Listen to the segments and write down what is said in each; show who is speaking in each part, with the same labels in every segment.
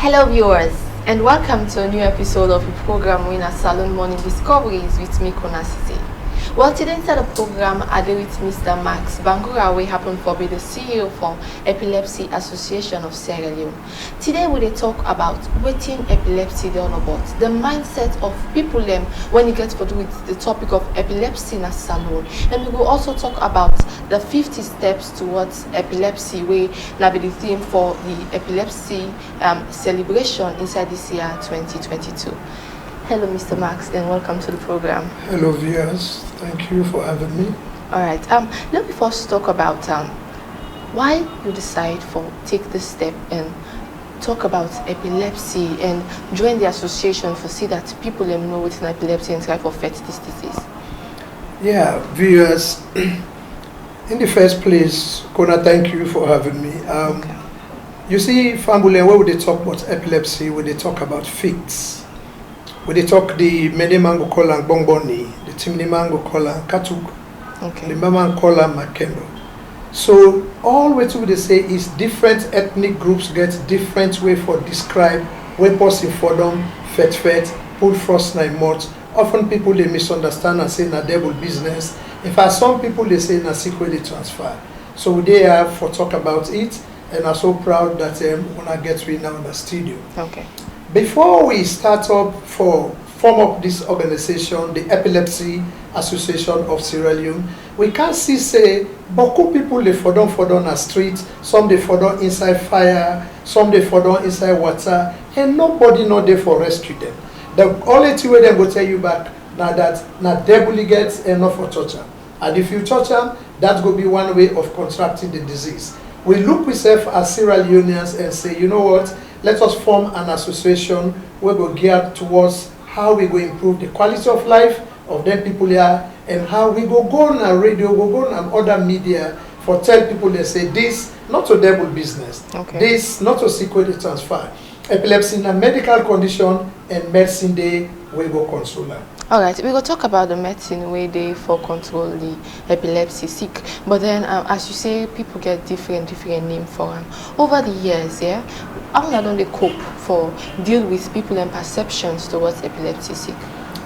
Speaker 1: Hello viewers, and welcome to a new episode of the program winner Salone Morning Discoveries with me, Konnah. Well, today inside the program, I deal with Mr. Max Bangura, we happen to be the CEO for Epilepsy Association of Sierra Leone. Today we will talk about what epilepsy is all about, the mindset of people when you get to do with the topic of epilepsy in a salon, and we will also talk about the 50 steps towards epilepsy, where now be the theme for the epilepsy celebration inside this year 2022. Hello, Mr. Max, and welcome to the program.
Speaker 2: Hello, viewers. Thank you for having me.
Speaker 1: All right. Let me first talk about why you decide for take this step and talk about epilepsy and join the association for see that people know what's an epilepsy and try for fight this disease.
Speaker 2: Yeah, viewers. In the first place, Konnah, thank you for having me.
Speaker 1: Okay.
Speaker 2: You see, Fambule, when they talk about epilepsy, when they talk about fits. When they talk the many mango kola bongboni, the timni mango kola katuk,
Speaker 1: Okay.
Speaker 2: the mama kola makendo. So all what they say is different ethnic groups get different way for describe weapons in for them, fet, pull frost 9 months. Often people they misunderstand and say na devil business. In fact, some people they say na secretly transfer. So they have for talk about it, and I'm so proud that when I get we now in the studio.
Speaker 1: Okay.
Speaker 2: Before we start up form up this organization, the Epilepsy Association of Sierra Leone, we can see say beaucoup people they fall down on the street, some they fall down inside fire, some they fall down inside water, and nobody know there for rescue them. The only thing where they go tell you back now that devil gets enough for torture. And if you torture, that will be one way of contracting the disease. We look ourselves as Sierra Leoneans and say, you know what? Let us form an association where we geared towards how we go improve the quality of life of them people here, and how we go on radio, go on other media for tell people they say this not a devil business,
Speaker 1: Okay.
Speaker 2: this not a secret transfer. Epilepsy is a medical condition, and medicine day we go console them.
Speaker 1: All right, we will talk about the medicine way they for control the epilepsy sick. But then, as you say, people get different name for them. Over the years, yeah, how don't they cope for deal with people and perceptions towards epilepsy sick?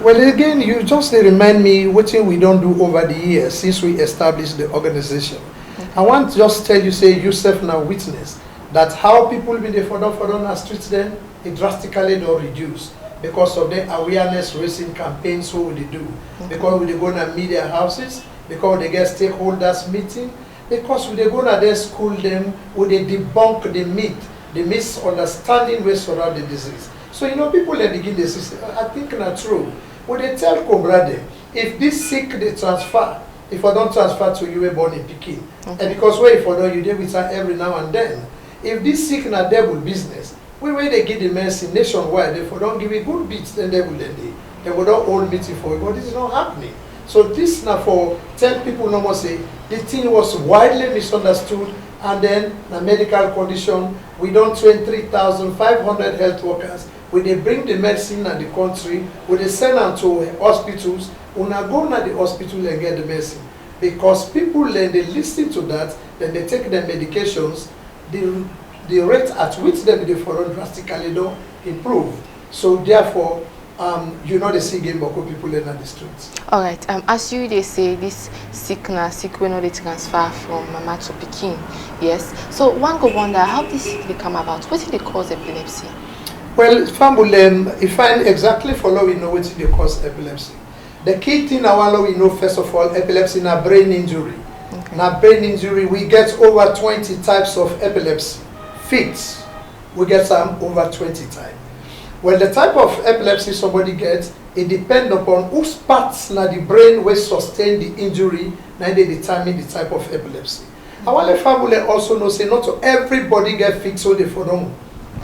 Speaker 2: Well, again, you just remind me what we don't do over the years since we established the organization.
Speaker 1: Okay.
Speaker 2: I want to just tell you, say, yourself now witness that how people be there for the streets then, it drastically don't reduce. Because of the awareness raising campaigns, what they do. Because we go to media houses, because they get stakeholders meeting, because we go to their school them, where they debunk the myth, the misunderstanding way surround the disease. So people they begin to say, I think not true. When they tell Cobra if this sick they transfer, if I don't transfer to you, we're born in Peking.
Speaker 1: Okay.
Speaker 2: And because where if I don't, you deal with her every now and then. If this sick na devil business, where they give the medicine nationwide, if we don't give it good beats, then they will not hold meeting for it. But this is not happening. So this now for 10 people no more say the thing was widely misunderstood, and then the medical condition, we don't train 3,500 health workers. When they bring the medicine in the country, when they send them to hospitals, when they go to the hospital and get the medicine. Because people then they listen to that, then they take their medications, the rate at which they follow drastically don't improve. So therefore, they see game of people in the streets.
Speaker 1: All right. As they say, this sick we know they transfer from mama to Peking. Yes. So one go wonder how this sick they come about. What did they cause epilepsy?
Speaker 2: Well, Fambulem, if I exactly follow, we know what they cause epilepsy. The key thing I want we know first of all, epilepsy is a brain injury.
Speaker 1: Okay.
Speaker 2: Now, brain injury, we get over 20 types of epilepsy. Fits, we get some over 20 times. Well, the type of epilepsy somebody gets, it depends upon whose parts na the brain will sustain the injury, now they determine the type of epilepsy. I want the family also know, say, not to everybody get fixed so they for them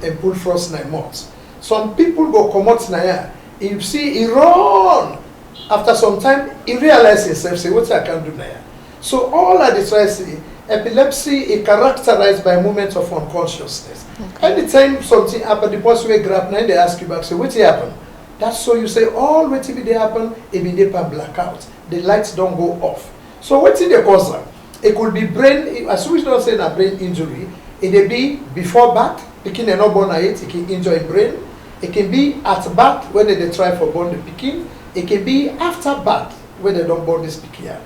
Speaker 2: and pull frost 9 months. Some people go come out now, you see, he run. After some time, he realizes himself, say, what I can do now? So all I try to say, epilepsy is characterized by moments of unconsciousness. Okay. Anytime something happens, the person will grab and they ask you back, say, what happened? That's so you say, all what if they happen, it be they blackout. The lights don't go off. So what did they cause them? It could be brain, as we don't say a brain injury, it may be before birth, pikin they not born at it can injure in brain. It can be at birth when they try for born the pikin. It can be after birth when they don't born this pikin.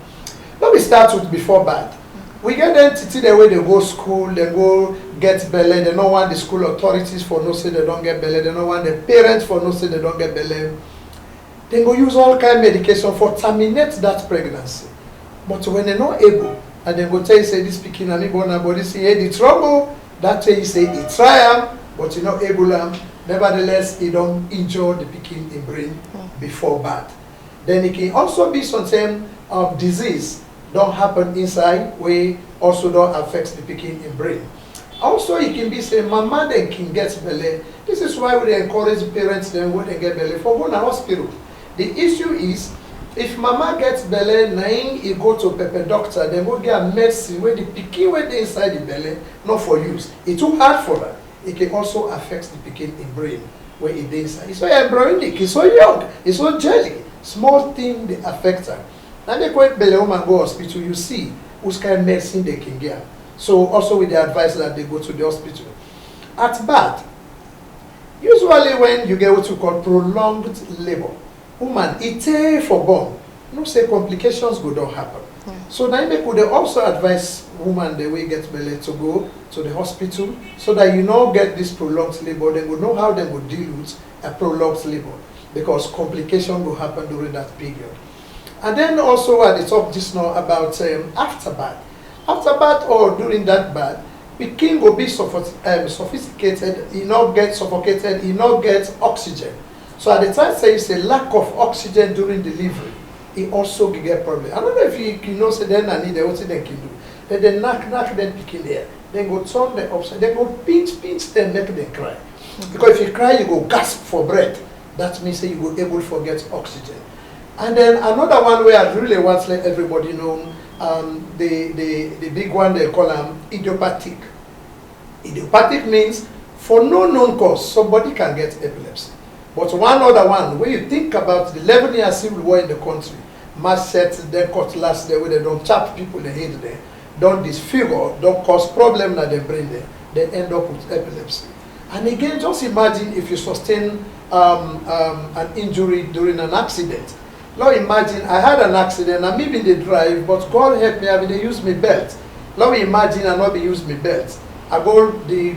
Speaker 2: Let me start with before birth. We get them to the way they go school, they go get belly, they don't want the school authorities for no say they don't get belly, they don't want the parents for no say they don't get belly. They go use all kind of medication for terminate that pregnancy. But when they're not able, and they go tell you say this pikin and born and body say hey, the trouble, that way you say he try but you're not able nevertheless he don't injure the pikin in brain before birth. Then it can also be something of disease don't happen inside where also don't affect the pikin in brain. Also it can be say mama then can get belly. This is why we encourage parents then when they get belly for go to hospital. The issue is if mama gets belly, naim he go to pepper doctor, then go get medicine where the pikin when they inside the belly not for use. It's too hard for her. It can also affect the pikin in brain where it is inside. It's so embryonic, it's so young, it's so jelly. Small thing they affect her. Now they go belly woman go hospital, you see whose kind of medicine they can get. So also with the advice that they go to the hospital. At birth, usually when you get what you call prolonged labor, woman it for born, no say complications go don't happen. So now they could also advise woman the way get belly to go to the hospital so that you know get this prolonged labor, they will know how they will deal with a prolonged labor because complication will happen during that period. And then also at the top just now about after birth. After birth or during that birth, the king will be sophisticated, he not get suffocated, he not get oxygen. So at the time say it's a lack of oxygen during delivery, he also get problem. I don't know if you know say then I need what they can do. Then they knock them picking there. Then go turn them upside, then go pinch them, make them cry. Because if you cry, you go gasp for breath. That means that you will able to get oxygen. And then another one where I really want to let everybody know, the big one they call idiopathic. Idiopathic means for no known cause somebody can get epilepsy. But one other one, when you think about the 11-year civil war in the country, machetes, then cutlass there where they don't chop people in the head there, don't disfigure, don't cause problem that they bring there, they end up with epilepsy. And again, just imagine if you sustain an injury during an accident. Now imagine I had an accident, I'm even the drive, but God help me, I mean, they use my belt. Now imagine I not be use my belt. I go the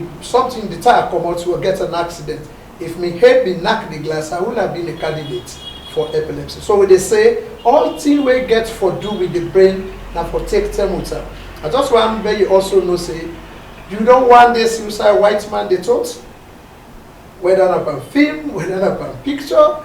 Speaker 2: tire come out to get an accident. If my head be knock the glass, I would have been a candidate for epilepsy. So when they say all things we get for do with the brain now for take time with her. I just want where you also know say you don't want this suicide white man they thought, whether upon film, whether upon picture.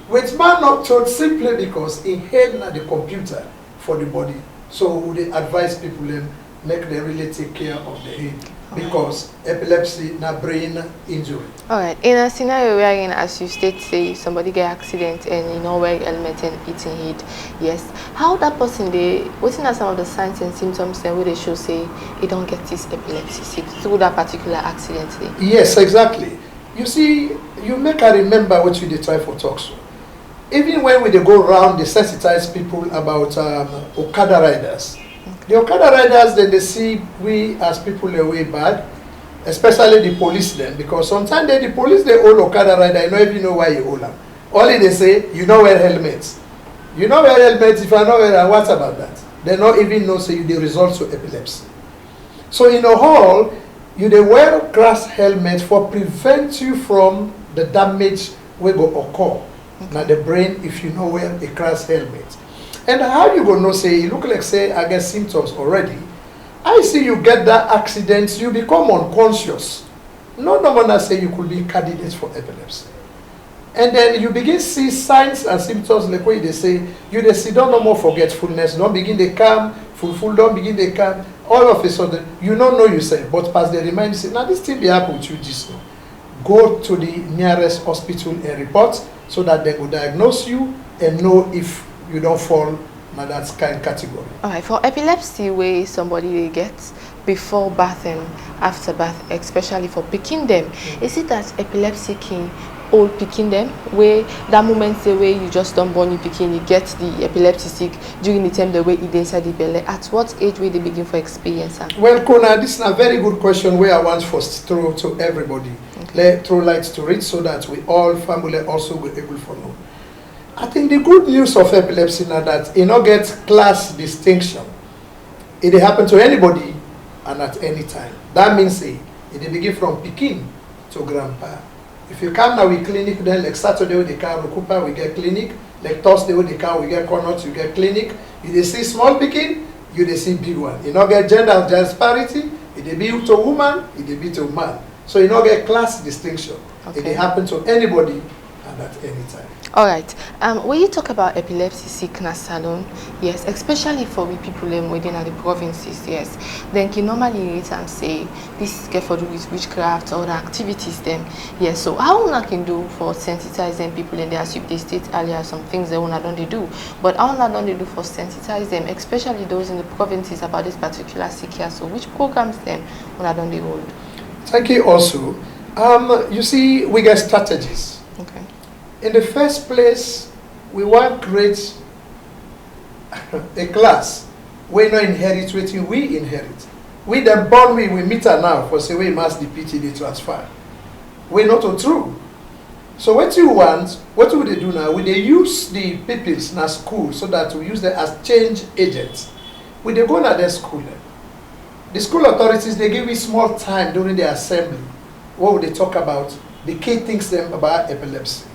Speaker 2: Which man not told simply because he had na the computer for the body. So they advise people them make them really take care of the head because epilepsy na brain injury.
Speaker 1: Alright, in a scenario wherein as you state say somebody get accident and you know wear helmet and eating head, yes, how that person they what are some of the signs and symptoms then where they show say he don't get this epilepsy through that particular accident day?
Speaker 2: Yes, exactly. You see, you make her remember what you did try for talk so. Even when we go around, they sensitize people about Okada riders. The Okada riders, then they see we as people are way bad, especially the police then, because sometimes the police, they hold Okada rider, you don't even know why you hold them. Only they say, you know wear helmets. You know wear helmets, if I know wear, what about that? They don't even know, say, the results of epilepsy. So in a hall, you they wear grass helmet for prevent you from the damage will go occur. Now the brain if you know wear a grass helmet. And how you gonna know say you look like say I get symptoms already. I see you get that accident, you become unconscious. No one say you could be candidate for epilepsy. And then you begin see signs and symptoms like what they say, you they see don't no more forgetfulness, don't begin they calm, full, don't begin they calm. All of a sudden, you don't know yourself, but pass the remind you say, now this thing be happen with you just now. Go to the nearest hospital and report so that they will diagnose you and know if you don't fall in that kind of category.
Speaker 1: Alright, for epilepsy where somebody gets before birth and after birth, especially for picking them, is it that epilepsy can old picking them, where that moment the way you just don't born you picking, you get the epilepsy sick during the time the way it inside the belly. At what age will they begin for experience?
Speaker 2: Well, Konnah, this is a very good question where I want first throw to everybody. Let throw light to it so that we all family also will able to know. I think the good news of epilepsy now that it not get class distinction. It happen to anybody and at any time. That means it begin from pikin to grandpa. If you come now with clinic, then like Saturday when they come Cooper, we get clinic. Like Thursday when they come, we get Konnah, you get clinic. You they see small pikin, you they see big one. You not get gender disparity. It they be to woman, it they be to man. So you not get class distinction.
Speaker 1: Okay.
Speaker 2: It happen to anybody and at any time.
Speaker 1: All right. When you talk about epilepsy sickness, Salone, yes, especially for we people within the provinces, yes, then you normally rate and say this is get for do with witchcraft or the activities them, yes. So how one can do for sensitizing people in there, as you they state earlier, some things they wanna don't they do, but how one don't they do for sensitize them, especially those in the provinces about this particular sick here. So which programs them wanna don't they hold?
Speaker 2: Thank you also. You see, we get strategies.
Speaker 1: Okay.
Speaker 2: In the first place, we want to create a class where no inherit waiting we inherit. We then born we meet her now for say we must the PTD transfer. We not true. So what you want, what would they do now? We they use the peoples in our school so that we use them as change agents. We they go to their school. The school authorities they give me small time during the assembly. What would they talk about? The key things them about epilepsy.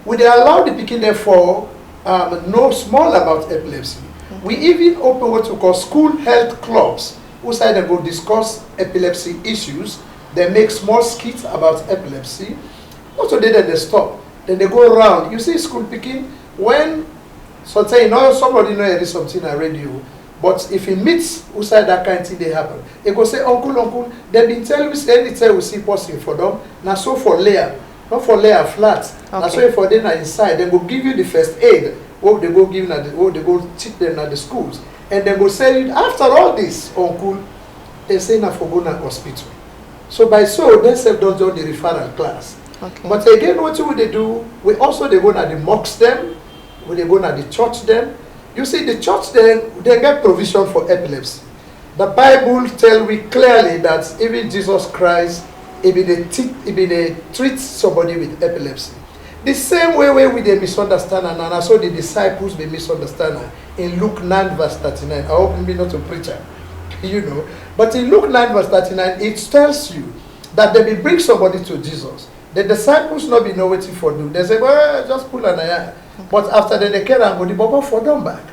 Speaker 2: We they allow the picking therefore know small about epilepsy. We even open what we call school health clubs, who say they go discuss epilepsy issues. They make small skits about epilepsy. Not only then they stop, then they go around. You see school picking when sometimes you know somebody know there is something on radio, but if he meets who say that kind of thing they happen, he go say uncle, they been telling me say anytime we see person for them, now so for layer. Not for layer flat. Okay. That's why for them inside, they go give you the first aid. What they go give at what they go teach them at the schools, and they go say after all this, uncle, they say na for go to hospital. So by so they self don't join the referral class. Okay. But again, what would they do? We also they go to the mosques them, when they go to the church them. You see the church then they get provision for epilepsy. The Bible tell we clearly that even Jesus Christ if they treat somebody with epilepsy. The same way we they misunderstand and I saw the disciples be misunderstand in Luke 9 verse 39. I hope me not a preacher, you know. But in Luke 9 verse 39, it tells you that they will bring somebody to Jesus. The disciples not be know waiting for them. They say, well, just pull an eye. But after they care and go the bubble for them back.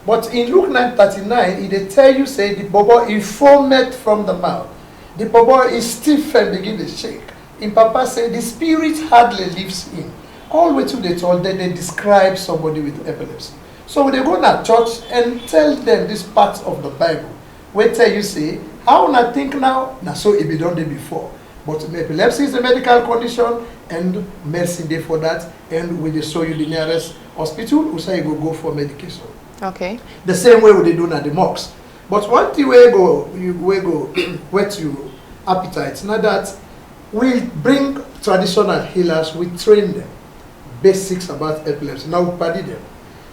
Speaker 2: But in Luke 9:39, they tell you say the bubble is foamed from the mouth. The bubble is stiff and begin to shake. In Papa say the spirit hardly leaves him. All the way to the told then they describe somebody with epilepsy. So when they go to church and tell them this part of the Bible, where tell you say, how I think now? Now so it be done there before. But epilepsy is a medical condition and medicine there for that, and we just show you the nearest hospital, we say you go for medication.
Speaker 1: Okay.
Speaker 2: The same way they do at the mosques. But one thing we go whet your appetite. Now that we bring traditional healers, we train them basics about epilepsy. Now we study them.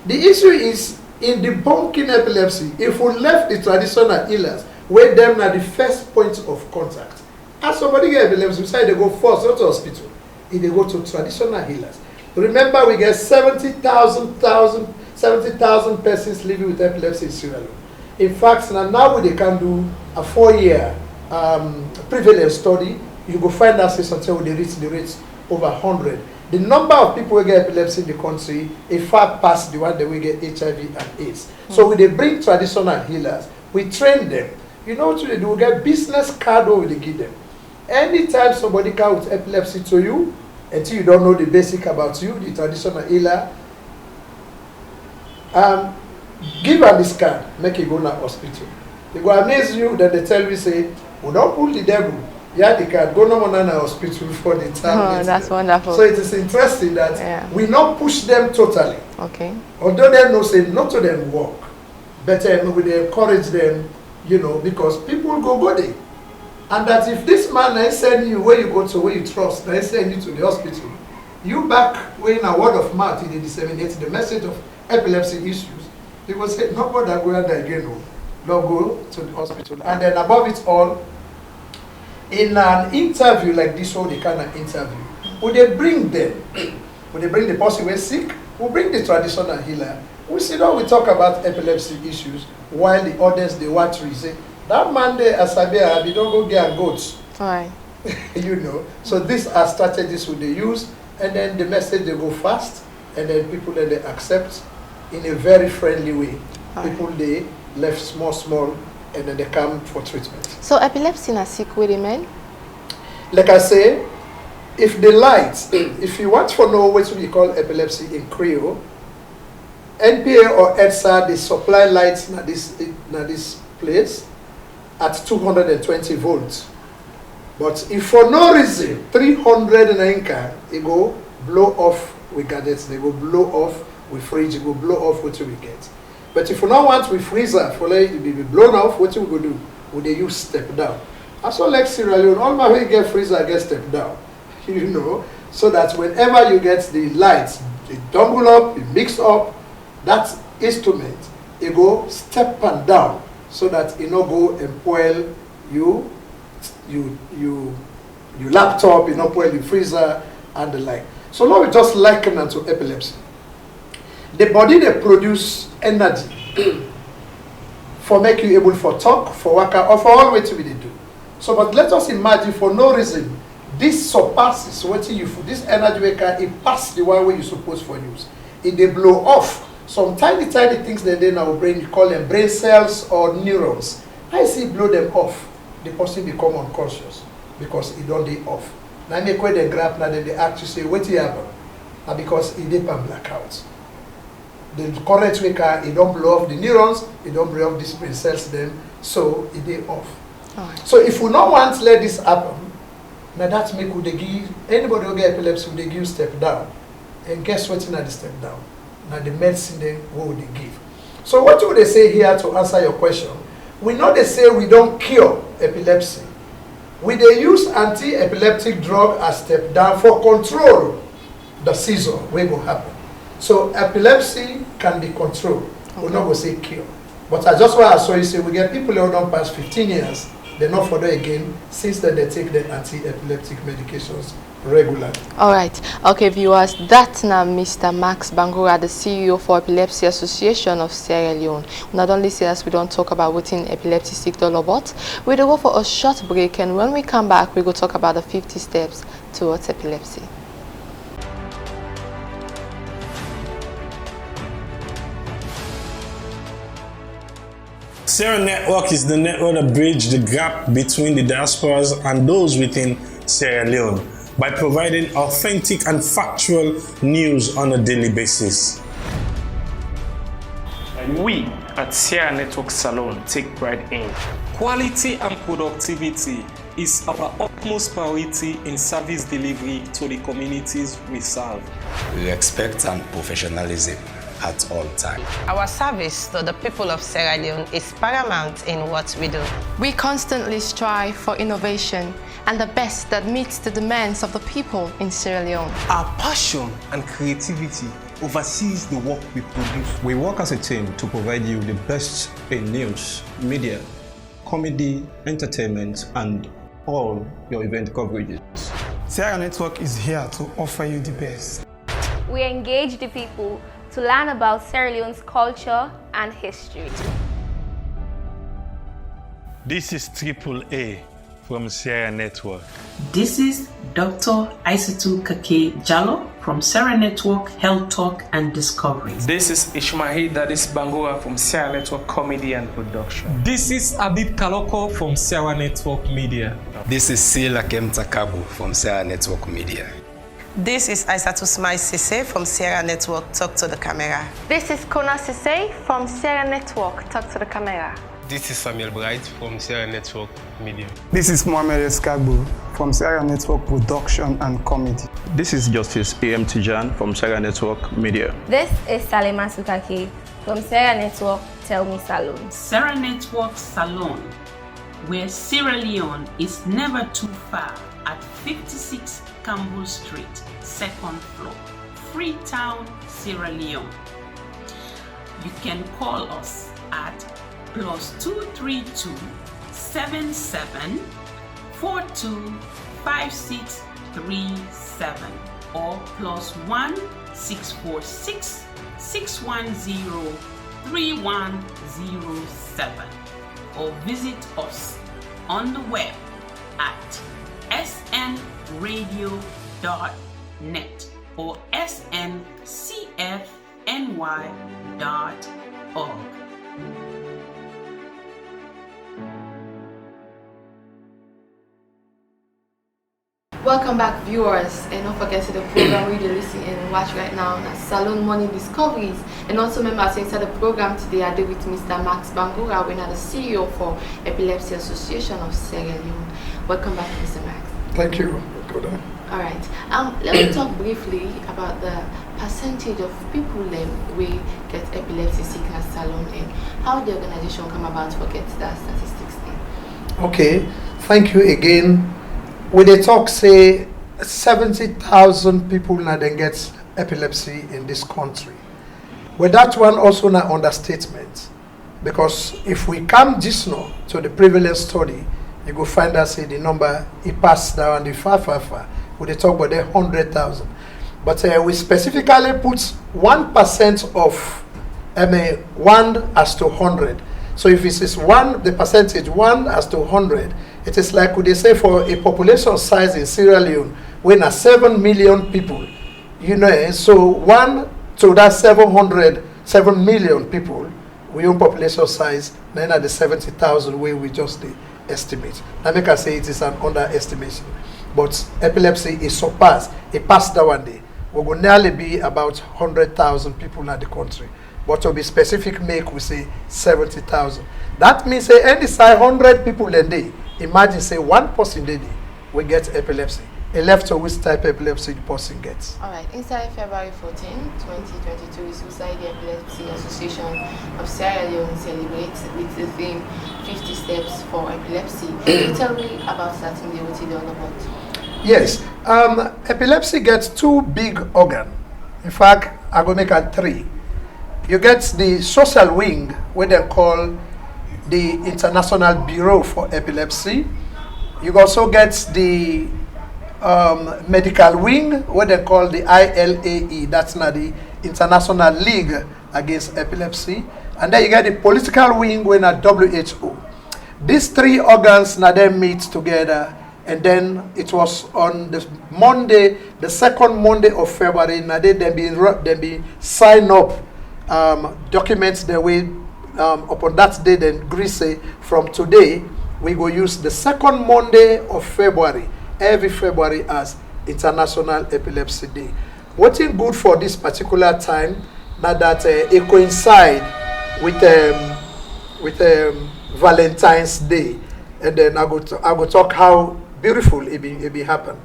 Speaker 2: The issue is in debunking epilepsy. If we left the traditional healers, where them are the first point of contact. As somebody get epilepsy, we say they go first, not to hospital. If they go to traditional healers. Remember, we get 70,000 persons living with epilepsy in Sierra Leone. In fact, now they can do a 4-year prevalence study. You go find out until they reach the rates over 100. The number of people who get epilepsy in the country is far past the one that we get HIV and AIDS. So when they bring traditional healers, we train them. You know what they do? We get business card over they give them. Anytime somebody comes with epilepsy to you, until you don't know the basic about you, the traditional healer, give her this card, make you go to hospital. They go amaze you, then they tell you, say, we don't pull the devil. Yeah, the card, go no more than a hospital for the time.
Speaker 1: Oh, that's wonderful.
Speaker 2: So it is interesting that we not push them totally.
Speaker 1: Okay.
Speaker 2: Although they know say not to them work, better we encourage them, you know, because people go there. And that if this man I send you where you go to, where you trust, I send you to the hospital, You back when a word of mouth they disseminate the message of epilepsy issues, people say, no bother go out there again, no go to the hospital. And then above it all, in an interview like this one, the kind of interview, would they bring them? Would they bring the person who is sick? We'll bring the traditional healer. We sit down, we talk about epilepsy issues, while the others, they watch, we say, that man there, Asabia, they don't go get goats.
Speaker 1: All right.
Speaker 2: You know, so these are strategies they use, and then the message they go fast, and then people that they accept in a very friendly way. People they left small, and then they come for treatment.
Speaker 1: So epilepsy is sick with men?
Speaker 2: Like I say, if the lights, if you want to know what we call epilepsy in Creole, NPA or EDSA, they supply lights in this place at 220 volts. But if for no reason 300 Nanka, it go blow off with gadgets, they go blow off with fridge, it go blow off what we get. But if you don't want with freezer for like it be blown off, what we go do? Would they use step down? As well like Sierra Leone, all my way get freezer get step down. You know, so that whenever you get the lights, it double up, it mix up, that instrument, it go step and down, so that it no go and spoil you laptop, you know, spoil your freezer and the like. So now we just liken that to epilepsy. The body they produce energy for make you able for talk, for work, or for all what we they do. So, but let us imagine for no reason this surpasses what you this energy we can it pass the one way you supposed for use. If they blow off some tiny things that in our brain, you call them brain cells or neurons. I see blow them off, the person become unconscious because it don't day off. Now they quit the grab now then they actually say what happen? Now because it did blackout. The current way it don't blow off the neurons, it don't blow off these brain cells then, so it day off.
Speaker 1: Right.
Speaker 2: So if we not want to let this happen, now that make they give anybody who get epilepsy they give step down. And guess what's in the step down? Now the medicine then what would they give? So what would they say here to answer your question? We know they say we don't cure epilepsy. We they use anti-epileptic drug as step down for control the seizure where will happen. So epilepsy can be controlled. Okay. We're not going to say cure. But I just want to show you say we get people who don't pass 15 years, they're not further again, since then they take the anti-epileptic medications regularly.
Speaker 1: All right. Okay, viewers, that's now Mr. Max Bangura, the CEO for Epilepsy Association of Sierra Leone. Not only say as we don't talk about what in epilepsy sick but we go for a short break, and when we come back, we go talk about the 50 steps towards epilepsy.
Speaker 3: Sierra Network is the network that bridges the gap between the diasporas and those within Sierra Leone by providing authentic and factual news on a daily basis.
Speaker 4: We at Sierra Network Salone take pride in quality and productivity is our utmost priority in service delivery to the communities we serve.
Speaker 5: We expect an professionalism at all times.
Speaker 6: Our service to the people of Sierra Leone is paramount in what we do.
Speaker 1: We constantly strive for innovation and the best that meets the demands of the people in Sierra Leone.
Speaker 7: Our passion and creativity oversees the work we produce.
Speaker 8: We work as a team to provide you the best in news, media, comedy, entertainment, and all your event coverages.
Speaker 9: Sierra Network is here to offer you the best.
Speaker 10: We engage the people to learn about Sierra Leone's culture and history.
Speaker 11: This is Triple A from Sierra Network.
Speaker 12: This is Dr. Aissatou Kake Jallo from Sierra Network Health Talk and Discoveries.
Speaker 4: This is Ishmael Dadis Bangura from Sierra Network Comedy and Production.
Speaker 13: This is Abib Kaloko from Sierra Network Media.
Speaker 5: This is Sila Kemtakabu from Sierra Network Media.
Speaker 6: This is Aissatou Sesay from Sierra Network Talk to the Camera.
Speaker 1: This is Konnah Sesay from Sierra Network Talk to the Camera.
Speaker 14: This is Samuel Bright from Sierra Network Media.
Speaker 15: This is Mohamed Eskagbo from Sierra Network Production and Comedy.
Speaker 16: This is Justice A.M. Tijan from Sierra Network Media.
Speaker 10: This is Salema Sukake from Sierra Network Tell Me Salone.
Speaker 12: Sierra Network Salone, where Sierra Leone is never too far. at 56 Campbell Street, 2nd floor, Freetown, Sierra Leone. You can call us at +232 77 42 5637 or +1 646 610 3107, or visit us on the web at snradio.net or sncfny.org.
Speaker 1: Welcome back, viewers, and don't forget to the program we listen and watch right now at Salone Morning Discoveries. And also members inside the program today are there with Mr. Max Bangura, we are the CEO for Epilepsy Association of Sierra Leone. Welcome back, Mr. Max.
Speaker 2: Thank you. Good.
Speaker 1: All right. Let me talk briefly about the percentage of people we get epilepsy sickness Salone and how the organization come about to get that statistics in.
Speaker 2: Okay. Thank you again. When they talk, say 70,000 people now then get epilepsy in this country. Well, that one also not understatement, because if we come just now to the prevalence study, you go find that say the number it passed down the far. When they talk about the 100,000, but we specifically put 1% of 1 as to 100. So if it is the percentage 1 as to 100. It is like what they say for a population size in Sierra Leone, when are 7 million people, so 1 to that 7 million people, we own population size, then at the 70,000 way we just estimate. Now make I say it is an underestimation, but epilepsy is surpassed, it passed that one day. We will nearly be about 100,000 people in the country. But to be specific, we say 70,000. That means say any side 100 people a day. Imagine say 1 person a day will get epilepsy. A left to which type of epilepsy the person gets.
Speaker 1: Alright, inside February 14, 2022, Sesay, the Epilepsy Association of Sierra Leone celebrates with the theme 50 Steps for Epilepsy. Can you tell me about that in the OT all about?
Speaker 2: Yes, epilepsy gets 2 big organs. In fact, I'm going to make it 3. You get the social wing, what they call the International Bureau for Epilepsy. You also get the medical wing, what they call the ILAE, that's not the International League Against Epilepsy. And then you get the political wing, when at WHO. These 3 organs now then meet together, and then it was on the Monday, the 2nd Monday of February, now they be sign up documents the way upon that day. Then Greece say from today we go use the 2nd Monday of February every February as International Epilepsy Day. What's good for this particular time now that it coincide with Valentine's Day, and then I go talk how beautiful it be happen.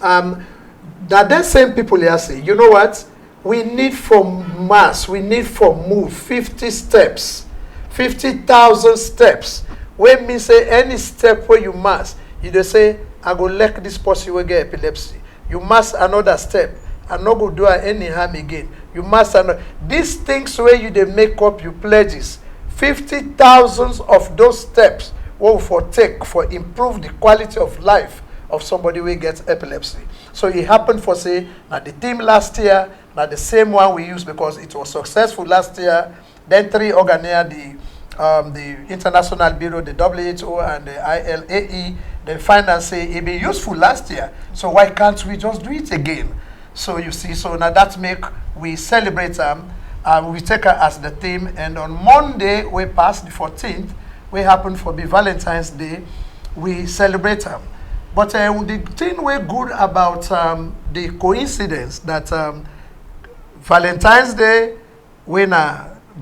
Speaker 2: That same people here say, you know what? We need for mass, we need for move 50 steps, 50,000 steps. When me say any step where you mass, you just say, I go let this person will get epilepsy. You must another step. I no go do any harm again. You must another. These things where you they make up your pledges, 50,000 of those steps will for take for improve the quality of life of somebody who gets epilepsy. So it happened for say, now the team last year, now the same one we used because it was successful last year. Then 3 organs, the International Bureau, the WHO, and the ILAE, then finance say it be useful last year. So why can't we just do it again? So you see, so now that make we celebrate them, we take her as the theme, and on Monday we pass the 14th, we happen for the Valentine's Day, we celebrate them. But the thing we're good about the coincidence that Valentine's Day, when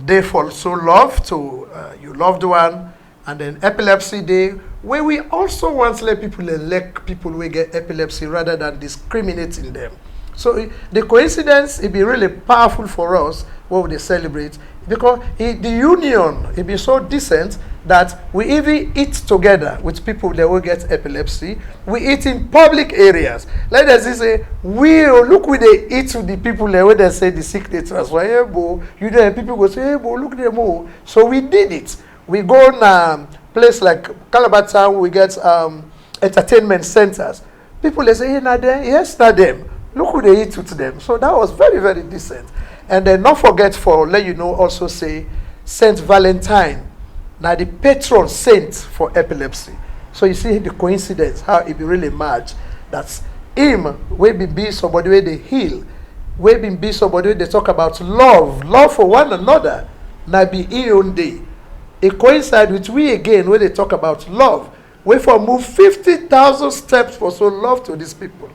Speaker 2: day for so love to your loved one, and then Epilepsy Day, where we also want to let people elect people who get epilepsy rather than discriminating them. So the coincidence, it be really powerful for us what they celebrate, because the union, it be so decent that we even eat together with people that will get epilepsy. We eat in public areas. Let us say, look we they eat with the people that when they say the sick they transfer, hey, bo, you know, and people go say, hey, bo, look them all. So we did it. We go in a place like Calabar Town, we get entertainment centers. People they say, hey, not them, yes, not them. Look who they eat with them. So that was very, very decent. And then not forget for, let you know, also say Saint Valentine. Now the patron saint for epilepsy. So you see the coincidence, how it be really match. That's him, we be somebody where they heal. We be somebody where they talk about love for one another. Now be his own day. It coincide with we again where they talk about love. We for move 50,000 steps for so love to these people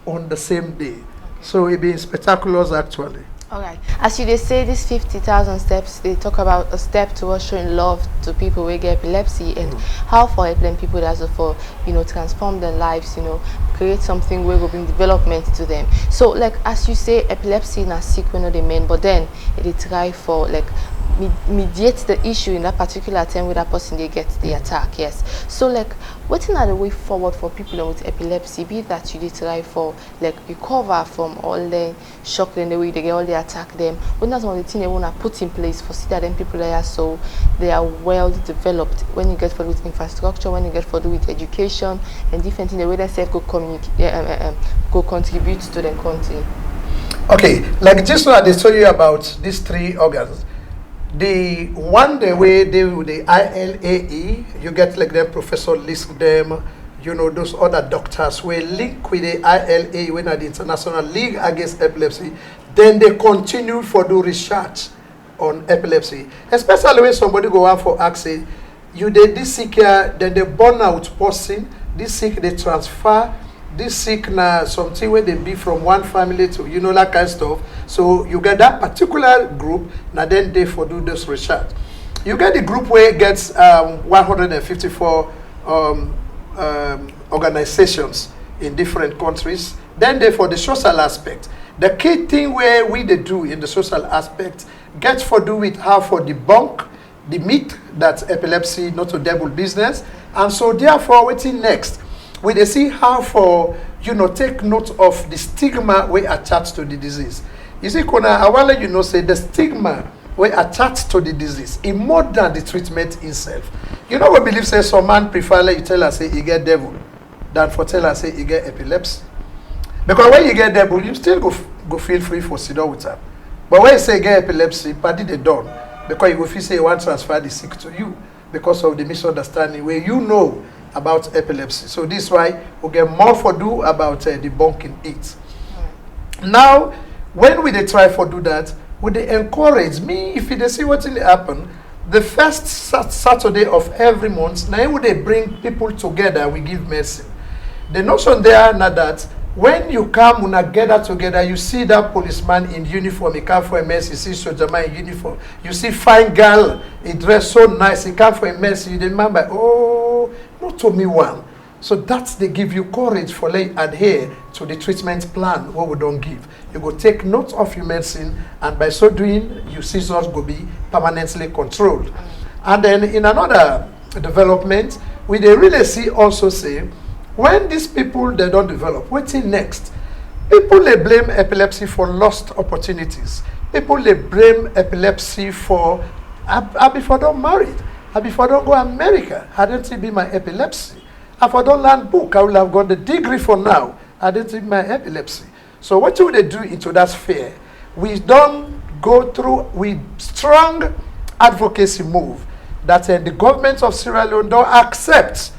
Speaker 2: on the same day. So it be spectacular actually.
Speaker 1: All right. As you say, these 50,000 steps, they talk about a step towards showing love to people who get epilepsy and how for helping people that's for, transform their lives, create something where will bring development to them. So, like, as you say, epilepsy is not sick when they mean, but then they try for, like, mediate the issue in that particular time where that person they get the attack. Yes. So like what's another way forward for people with epilepsy, be that you did try for like recover from all the shock in the way they get all the attack them, but that's one of the things they want to put in place for see that them people that are so they are well developed when you get for with infrastructure, when you get for do with education and different things the way they say go communicate go contribute to the country.
Speaker 2: Okay, like just now they told you about these three organs. The one the way they with the ILAE, you get like them professor list them, those other doctors will link with the ILA when at the International League Against Epilepsy, then they continue for do research on epilepsy. Especially when somebody go out for accident, you did this sick here, then they burn out person, this sick they transfer. This sick now something where they be from one family to that kind of stuff. So you get that particular group, now then they for do this research. You get the group where it gets 154 organizations in different countries. Then they for the social aspect. The key thing where we they do in the social aspect gets for do with how for debunk the myth that epilepsy not a devil business, and so therefore waiting next. We they see how for take note of the stigma we attached to the disease. You see, Konnah, I want to let say the stigma we attached to the disease is more than the treatment itself. We believe say some man prefer like you tell us say he get devil than for tell us say he get epilepsy. Because when you get devil, you still go feel free for sit down with her. But when you say get epilepsy, party they done because you go feel say you want to transfer the sick to you because of the misunderstanding where about epilepsy. So this is why we get more for do about debunking it. Now, when we they try for do that, would they encourage me if they see what will happen? The first Saturday of every month, now would they bring people together? We give medicine. The notion there now that when you come when I gather together, you see that policeman in uniform, he come for a mess, you see soldier man in uniform, you see fine girl, he dress so nice, he come for a mess, you remember, oh, not to me one. So that's they give you courage for like adhere to the treatment plan what we don't give. You go take note of your medicine, and by so doing, your seizures will be permanently controlled. And then in another development, we they really see also say, when these people they don't develop, what's in next? People they blame epilepsy for lost opportunities. People they blame epilepsy for I before don't married. I before don't go America. I didn't be my epilepsy. I for don't learn book. I will have got the degree for now. I didn't see my epilepsy. So what do they do into that sphere? We don't go through with strong advocacy move that the government of Sierra Leone don't accept.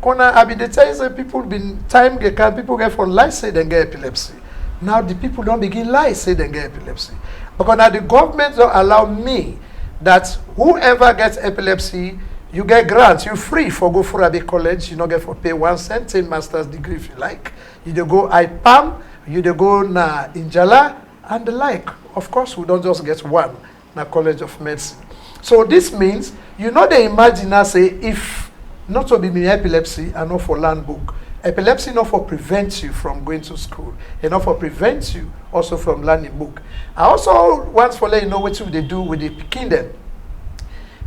Speaker 2: Konnah, I mean, the time say people been time get people get for life say they get epilepsy. Now the people don't begin lie say they get epilepsy. Because now the government don't allow me that whoever gets epilepsy, you get grants. You're free for go for a big college. You don't get for pay 1 cent in master's degree if you like. You do go IPAM, you do go na Injala and the like. Of course, we don't just get one na College of Medicine. So this means they imagine I say if not to be me epilepsy and not for land book. Epilepsy not for prevent you from going to school, and not for prevent you also from learning book. I also want to let you know what they do with the pikin them.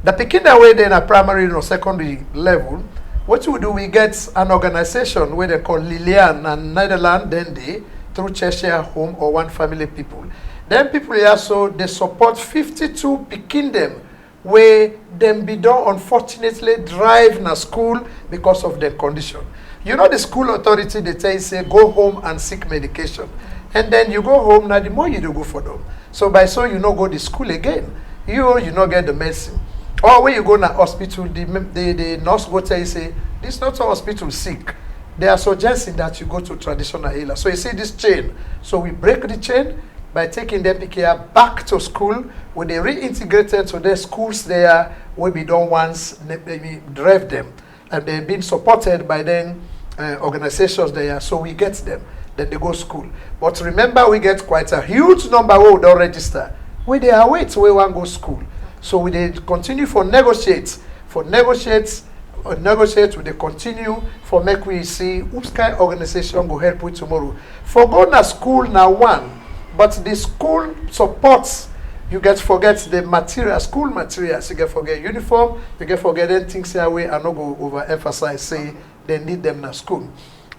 Speaker 2: The pikin that way then at primary or secondary level, what we do, we get an organization where they call Lilian and Netherlands, then they through Cheshire Home or One Family People. Then people here, so they support 52 pikin them where them be done unfortunately drive na school because of their condition. You know the school authority, they tell you, say, go home and seek medication. And then you go home, now the more you do go for them. So by so you no go to school again. You not get the medicine. Or when you go to hospital, the nurse go tell you, say, this not a hospital sick. They are suggesting that you go to traditional healer. So you see this chain. So we break the chain by taking them back to school, when they reintegrated to their schools there, where we don't once maybe drive them. And they've been supported by then organizations there, so we get them. Then they go school. But remember, we get quite a huge number who don't register. Where they are wait, where one go school. So we they continue for negotiate, we they continue for make we see which kind of organization go help with tomorrow. For go to school now one, but the school supports. You get forget the material, school materials. You get forget uniform. You get forget things here where I not go overemphasize. Say they need them in school.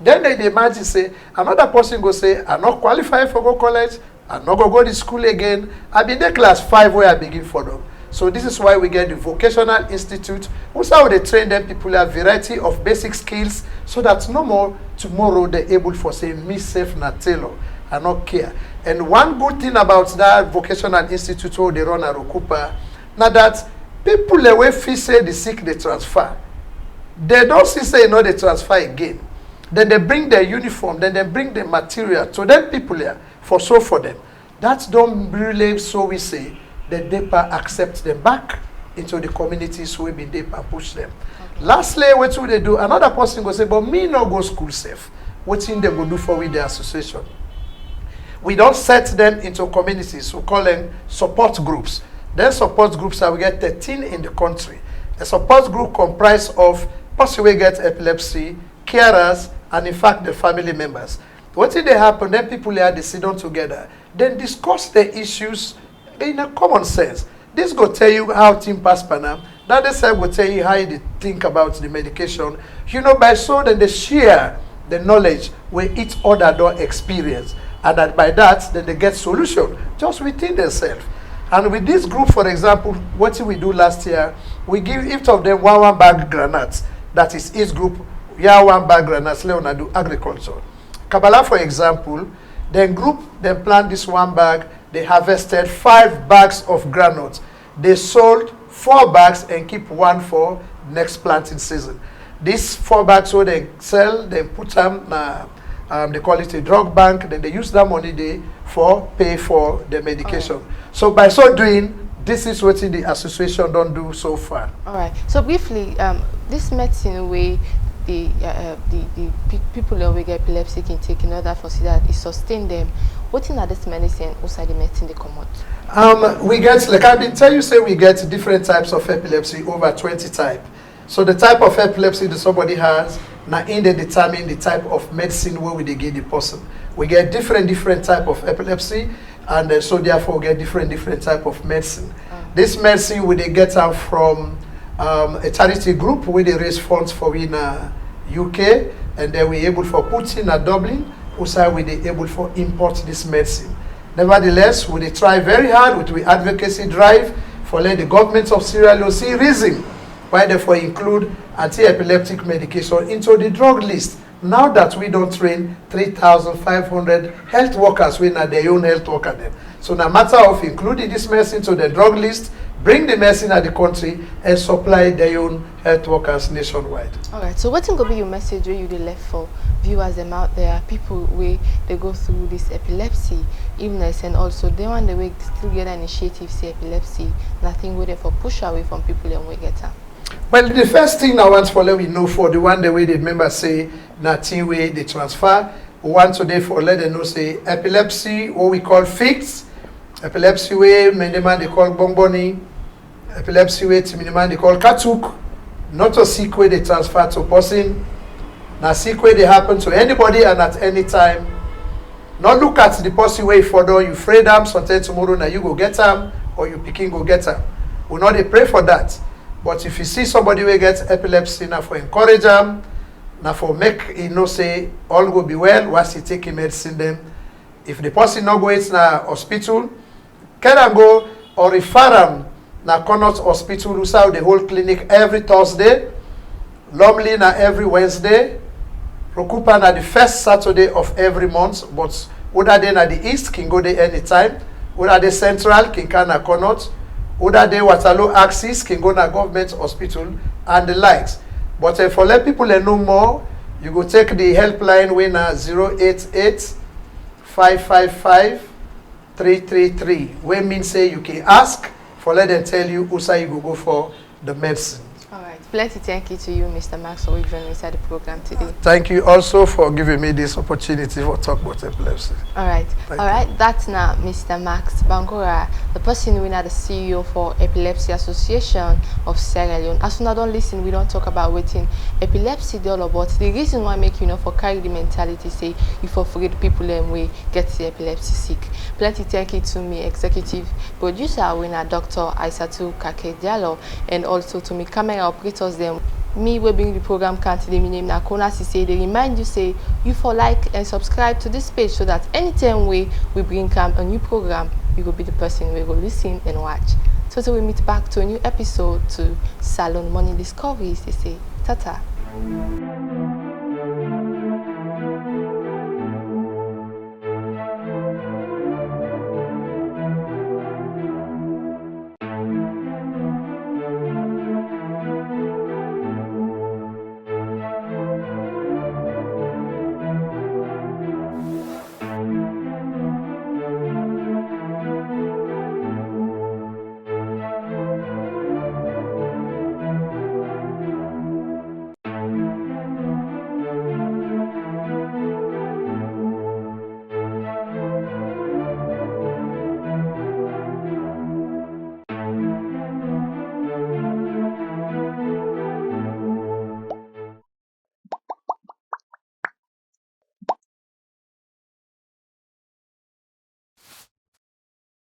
Speaker 2: Then they imagine say another person go say I not qualified for go college. I not go to school again. I be in the class 5 where I begin for them. So this is why we get the vocational institute. Also how they train them people a variety of basic skills so that no more tomorrow they're able for say me safe na tailor. I not care. And one good thing about that vocational institute where they run a Rokupa, now that people the way fee say the sick they transfer. They don't see say they transfer again. Then they bring their uniform, then they bring the material to them people here for them. That's don't really so we say the DEPA accept them back into the communities where been DEPA push them. Okay. Lastly, what do they do? Another person go say, but me no go school safe. What thing they go do for with the association? We don't set them into communities. We call them support groups. Then support groups we get 13 in the country. A support group comprised of person who get epilepsy, carers, and in fact the family members. What did they happen? Then people here they sit down together, then discuss the issues in a common sense. This go tell you how things pass panam. That the side will tell you how they think about the medication. You know, by so then they share the knowledge where each other don't experience. And that by that, then they get solution just within themselves. And with this group, for example, what did we do last year? We give each of them one bag granates. That is each group, one bag granates, Leona do agriculture. Kabbalah, for example, then group, then plant this one bag, they harvested 5 bags of granules. They sold 4 bags and keep 1 for next planting season. These 4 bags, so they sell, they put them, they call it a drug bank, then they use that money they for pay for the medication. So by so doing, this is what the association don't do so far.
Speaker 1: All right. So briefly, this medicine way the people who get epilepsy can take in order for that it sustain them. What in this medicine outside the medicine they come out?
Speaker 2: We get, like I've been telling you, say we get different types of epilepsy, over 20 types. So the type of epilepsy that somebody has, now in they determine the type of medicine where we they give the person. We get different type of epilepsy, and so therefore we get different type of medicine. This medicine we they get out from a charity group where they raise funds for in UK, and then we able for put in a Dublin. Also we they able for import this medicine. Nevertheless, we they try very hard with the advocacy drive for let the government of Sierra Leone see reason why therefore include anti-epileptic medication into the drug list. Now that we don't train 3,500 health workers, we are their own health worker then. So no matter of including this medicine to the drug list, bring the medicine at the country and supply their own health workers nationwide.
Speaker 1: All right. So what's going to be your message where you be left for viewers them out there, people where they go through this epilepsy illness, and also they want the way still get an initiative say epilepsy, nothing where they for push away from people and we get them.
Speaker 2: Well, the first thing I want for let we know for the one the way the members say nothing way they transfer. We want today for let them know say epilepsy, what we call fixed, epilepsy way, many man they call bomboni, epilepsy way, many man they call katuk, not a sick way they transfer to person. Now sick way they happen to anybody and at any time. Not look at the person way further, you afraid them, sometimes tomorrow now you go get them or you picking go get them. We not they pray for that. But if you see somebody who gets epilepsy, now for encourage them, now for make say all go be well, once he take medicine them. If the person not go to na hospital, can go or refer them na Konnah hospital who serve the whole clinic every Thursday, Lumley na every Wednesday, Rokupa na the first Saturday of every month, but other day na the east can go there anytime, other day central can na Konnah, other day Waterloo axis can go na government hospital and the likes. But for let people know more, you go take the helpline way na 088-555-333. Wey mean say you can ask for let them tell you who say you go for the medicine.
Speaker 1: All right. Plenty thank you to you, Mr. Max, for joining inside the program today.
Speaker 2: Thank you also for giving me this opportunity for talk about epilepsy.
Speaker 1: All right. That's now Mr. Max Bangura, the person who is the CEO for Epilepsy Association of Sierra Leone. As soon as don't listen, we don't talk about waiting epilepsy all about. The reason why I make for carry the mentality say you for afraid people and we get the epilepsy sick. Plenty thank you to me, executive producer winner Dr. Aissatou Kake-Diallo, and also to me camera operators them. Me we bring the program can't name na Konnah Sesay. They remind you say you for like and subscribe to this page so that anytime we bring a new program, you will be the person we will listen and watch. So till we meet back to a new episode to Salone Morning Discoveries, they say tata.